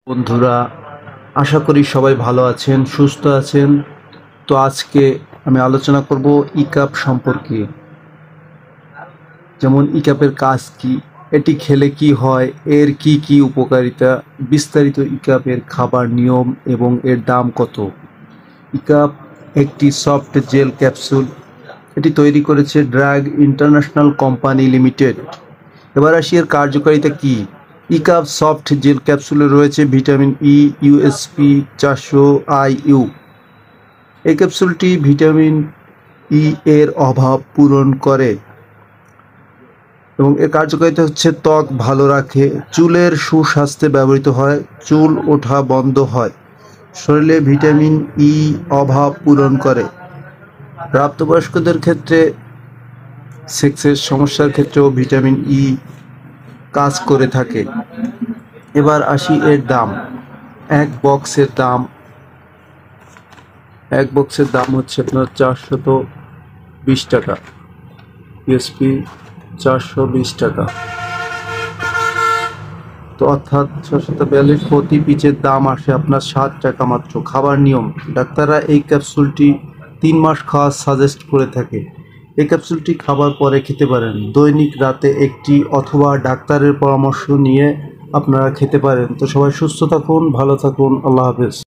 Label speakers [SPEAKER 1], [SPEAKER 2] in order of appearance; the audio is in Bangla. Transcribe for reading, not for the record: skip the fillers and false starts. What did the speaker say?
[SPEAKER 1] বন্ধুরা, আশা করি সবাই ভালো আছেন, সুস্থ আছেন। তো আজকে আমি আলোচনা করব ইকাপ সম্পর্কে। যেমন ইকাপের কাজ কি, এটি খেলে কি হয়, এর কি কি উপকারিতা, বিস্তারিত ইকাপের খাবার নিয়ম এবং এর দাম কত। ইকাপ একটি সফট জেল ক্যাপসুল। এটি তৈরি করেছে ড্রাগ ইন্টারন্যাশনাল কোম্পানি লিমিটেড। এবার আসি এর কার্যকারিতা কি। ইকাপ সফট জেল ক্যাপসুলে রয়েছে ভিটামিন ই, ইউএসপি 400 IU। এই ক্যাপসুলটি ভিটামিন ই এর অভাব পূরণ করে এবং এর কার্যকারিতা হচ্ছে ত্বক ভালো রাখে, চুলের সুস্বাস্থ্যে ব্যবহৃত হয়, চুল ওঠা বন্ধ হয়, শরীরে ভিটামিন ই অভাব পূরণ করে। প্রাপ্তবয়স্কদের ক্ষেত্রে সেক্সের সমস্যার ক্ষেত্রেও ভিটামিন ই কাজ করে থাকে। এবার আসি এর দাম। এক বক্সের দাম হচ্ছে আপনার 420 টাকা, ইউএসপি 420 টাকা। তো অর্থাৎ 642 প্রতি পিচের দাম আসে আপনার 7 টাকা মাত্র। খাবার নিয়ম: ডাক্তাররা এই ক্যাপসুলটি 3 মাস খাওয়া সাজেস্ট করে থাকে। এই ক্যাপসুলটি খাবার পরে খেতে পারেন, দৈনিক রাতে একটি, অথবা ডাক্তারের পরামর্শ নিয়ে আপনারা খেতে পারেন। তো সবাই সুস্থ থাকুন, ভালো থাকুন, আল্লাহ হাফেজ।